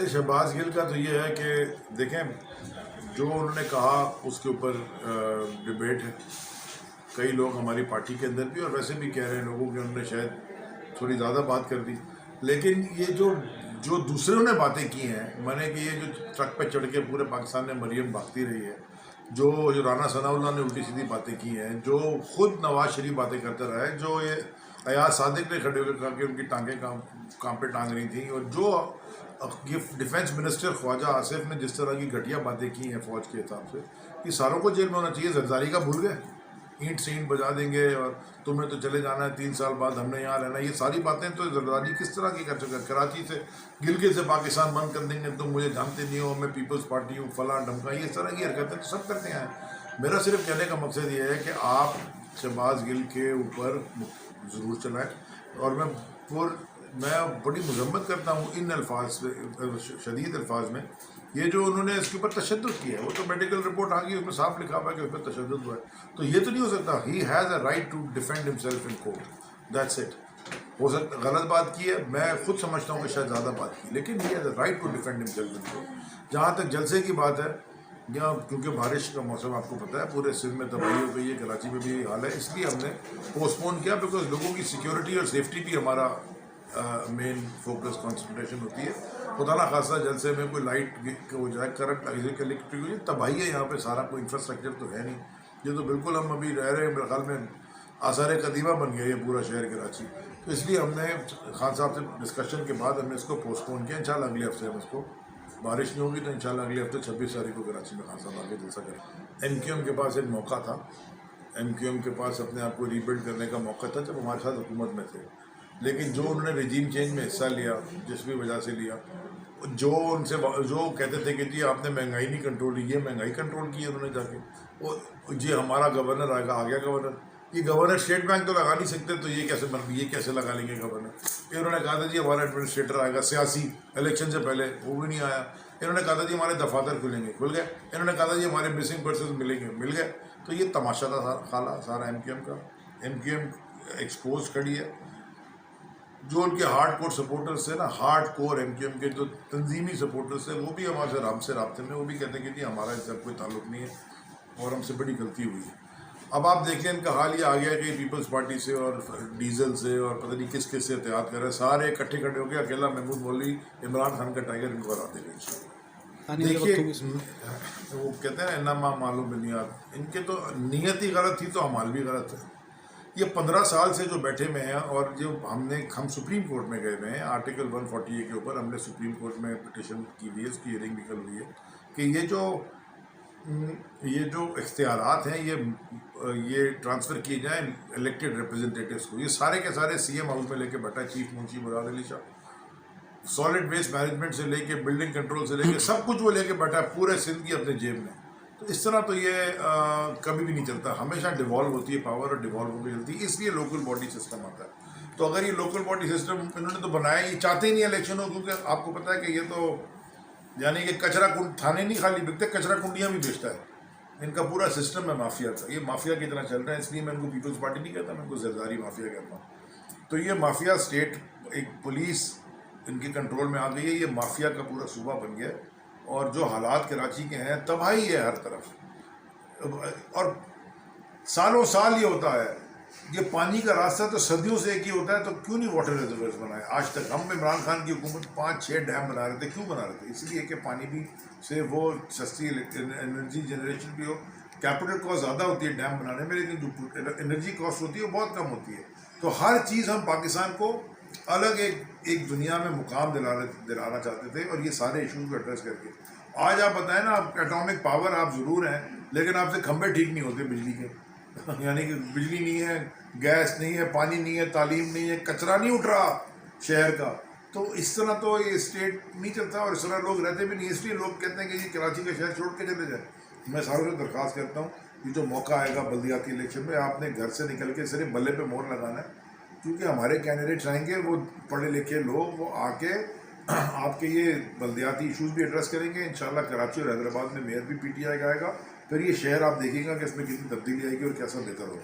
پہلے شہباز گل کا تو یہ ہے کہ دیکھیں جو انہوں نے کہا اس کے اوپر ڈبیٹ ہے. کئی لوگ ہماری پارٹی کے اندر بھی اور ویسے بھی کہہ رہے ہیں لوگوں کہ انہوں نے شاید تھوڑی زیادہ بات کر دی. لیکن یہ جو دوسروں نے باتیں کی ہیں مانے کہ یہ جو ٹرک پہ چڑھ کے پورے پاکستان میں مریم بھاگتی رہی ہے, جو رانا ثناء اللہ نے الٹی سیدھی باتیں کی ہیں, جو خود نواز شریف باتیں کرتا رہا ہے, جو یہ ایاز صادق نے کھڑے ہوئے کہا کہ ان کی ٹانگیں کام پہ ٹانگ رہی تھیں, اور جو یہ ڈیفینس منسٹر خواجہ آصف نے جس طرح کی گھٹیا باتیں کی ہیں فوج کے حساب سے, یہ ساروں کو جیل میں ہونا چاہیے. زرداری کا بھول گئے, اینٹ سے اینٹ بجا دیں گے اور تمہیں تو چلے جانا ہے 3 سال بعد, ہم نے یہاں رہنا ہے. یہ ساری باتیں تو زرداری کس طرح کی کر چکا ہے. کراچی سے گلگت سے پاکستان بند کر دیں گے, تم مجھے جانتے نہیں ہو, میں پیپلز پارٹی ہوں, فلاں ڈھمکا. یہ اس طرح کی حرکتیں تو سب کرتے ہیں. میرا صرف کہنے کا مقصد یہ ہے کہ آپ شہباز گل کے اوپر ضرور چلائیں, اور میں بڑی مذمت کرتا ہوں ان الفاظ شدید الفاظ میں. یہ جو انہوں نے اس کے اوپر تشدد کیا ہے, وہ تو میڈیکل رپورٹ آ گئی, اس میں صاف لکھا ہوا ہے کہ اس پر تشدد ہوا ہے. تو یہ تو نہیں ہو سکتا. He has a right to defend himself in court, that's it. ہو سکتا غلط بات کی ہے, میں خود سمجھتا ہوں کہ شاید زیادہ بات کی, لیکن he has a right to defend himself in court. جہاں تک جلسے کی بات ہے, یہاں کیونکہ بارش کا موسم آپ کو پتہ ہے پورے سندھ میں تباہی ہو گئی ہے, کراچی میں بھی حال ہے, اس لیے ہم نے پوسٹ پون کیا, بیکاز لوگوں کی سیکیورٹی اور سیفٹی بھی ہمارا مین فوکس کنسنٹریشن ہوتی ہے. خدا نہ خاصہ جلسے میں کوئی لائٹ ہو جائے, کرنٹ الیکٹرک ہو جائے, تباہی ہے یہاں پہ, سارا کوئی انفراسٹرکچر تو ہے نہیں. یہ تو بالکل ہم ابھی رہ رہے ہیں, میرے خیال میں آثار قدیمہ بن گیا یہ پورا شہر کراچی. تو اس لیے ہم نے خان صاحب سے ڈسکشن کے بعد ہم نے اس کو پوسٹ پون کیا. انشاءاللہ اگلے ہفتے ہم اس کو, بارش نہیں ہوگی تو انشاءاللہ اگلے ہفتے 26 تاریخ کو کراچی میں خان صاحب آگے جلسہ کریں. ایم کیو ایم کے پاس ایک موقع تھا, ایم کیو ایم کے پاس اپنے آپ کو ری بلڈ کرنے کا موقع تھا جب ہمارے ساتھ حکومت میں تھے. لیکن جو انہوں نے رجیم چینج میں حصہ لیا, جس بھی وجہ سے لیا, جو کہتے تھے کہ جی آپ نے مہنگائی نہیں کنٹرول کی, یہ مہنگائی کنٹرول کی انہوں نے جا کے. جی ہمارا گورنر آئے گا, آ گیا گورنر. یہ گورنر اسٹیٹ بینک تو لگا نہیں سکتے, تو یہ کیسے لگا لیں گے گورنر. پھر انہوں نے کہا تھا جی ہمارا ایڈمنسٹریٹر آئے گا سیاسی, الیکشن سے پہلے, وہ بھی نہیں آیا. انہوں نے کہا تھا جی ہمارے دفاتر کھلیں گے, کھل گئے. انہوں نے کہا تھا جی ہمارے مسنگ پرسنز ملیں گے, مل گئے. تو یہ تماشا تھا خالہ سارا ایم کیو ایم کا. ایم کیو ایم ایکسپوز کھڑی ہے. جو ان کے ہارڈ کور سپورٹرس تھے نا, hard core M Q M کے جو تنظیمی سپورٹرس تھے, وہ بھی ہمارے سے رابطے میں, وہ بھی کہتے ہیں کہ جی ہمارا اس سے کوئی تعلق نہیں ہے اور ہم سے بڑی غلطی ہوئی ہے. اب آپ دیکھیں ان کا حال یہ آ گیا کہ پیپلز پارٹی سے اور ڈیزل سے اور پتہ نہیں کس کس سے اتحاد کر رہے ہیں. سارے اکٹھے کھڑے ہو گئے, اکیلا محمود مولوی عمران خان کا ٹائگر ان کو ہراتے گئے. دیکھیے وہ کہتے ہیں انما معلوم بنیاد, ان کے تو نیت ہی غلط تھی تو عمل بھی غلط ہے. یہ 15 سال سے جو بیٹھے ہوئے ہیں, اور جو ہم سپریم کورٹ میں گئے ہوئے ہیں آرٹیکل 140 کے اوپر, ہم نے سپریم کورٹ میں پٹیشن کی ہوئی ہے, اس کی ہیئرنگ نکل ہوئی ہے کہ یہ جو اختیارات ہیں یہ ٹرانسفر کیے جائیں الیکٹڈ ریپرزنٹیٹیوز کو. یہ سارے کے سارے سی ایم ہاؤس میں لے کے بیٹھا ہے چیف منشی مراد Ali Shah. Solid waste management سے لے کے بلڈنگ کنٹرول سے لے کے سب کچھ وہ لے کے بیٹھا ہے پورے سندھ کی اپنے جیب میں. تو اس طرح تو یہ کبھی بھی نہیں چلتا, ہمیشہ ڈیوالو ہوتی ہے پاور, اور ڈیوالو ہو کے چلتی ہے. اس لیے لوکل باڈی سسٹم آتا ہے. تو اگر یہ لوکل باڈی سسٹم انہوں نے تو بنایا, یہ چاہتے ہی نہیں الیکشن ہو, کیونکہ آپ کو پتہ ہے کہ یہ تو یعنی کہ کچرا تھانے نہیں خالی بکتے, کچرا کنڈیاں بھی بیچتا ہے. ان کا پورا سسٹم ہے مافیا کا, یہ مافیا کی طرح چل رہا ہے. اس لیے میں ان کو پیپلز پارٹی نہیں کہتا, میں ان کو زرداری مافیا کہتا ہوں. تو یہ مافیا اسٹیٹ, ایک پولیس ان کے کنٹرول میں آ گئی ہے, یہ مافیا کا پورا صوبہ بن گیا. اور جو حالات کراچی کے ہیں, تباہی ہے ہر طرف, اور سالوں سال یہ ہوتا ہے. یہ پانی کا راستہ تو صدیوں سے ایک ہی ہوتا ہے, تو کیوں نہیں واٹر ریزرویئرز بنائے آج تک. ہم عمران خان کی حکومت 5-6 ڈیم بنا رہے تھے. کیوں بنا رہے تھے؟ اس لیے کہ پانی بھی سے وہ سستی انرجی جنریشن بھی ہو. کیپٹل کاسٹ زیادہ ہوتی ہے ڈیم بنانے میں, لیکن جو انرجی کاسٹ ہوتی ہے وہ بہت کم ہوتی ہے. تو ہر چیز ہم پاکستان کو الگ ایک دنیا میں مقام دلانا چاہتے تھے, اور یہ سارے ایشوز کو ایڈریس کر کے. آج آپ بتائیں نا, آپ اٹامک پاور آپ ضرور ہیں, لیکن آپ سے کھمبے ٹھیک نہیں ہوتے بجلی کے. یعنی کہ بجلی نہیں ہے, گیس نہیں ہے, پانی نہیں ہے, تعلیم نہیں ہے, کچرا نہیں اٹھ رہا شہر کا. تو اس طرح تو یہ اسٹیٹ نہیں چلتا, اور اس طرح لوگ رہتے بھی نہیں. اس لیے لوگ کہتے ہیں کہ یہ کراچی کا شہر چھوڑ کے چلے جائیں. میں ساروں سے درخواست کرتا ہوں, یہ جو موقع آئے گا بلدیاتی الیکشن میں, آپ نے گھر سے نکل کے صرف بلے پہ مور لگانا ہے, کیونکہ ہمارے کینڈیڈیٹس آئیں گے, وہ پڑھے لکھے لوگ, وہ آ کے آپ کے یہ بلدیاتی ایشوز بھی ایڈریس کریں گے. انشاءاللہ کراچی اور حیدرآباد میں میئر بھی پی ٹی آئی کا آئے گا. پھر یہ شہر آپ دیکھیں گا کہ اس میں کتنی تبدیلی آئے گی اور کیسا بہتر ہوگا.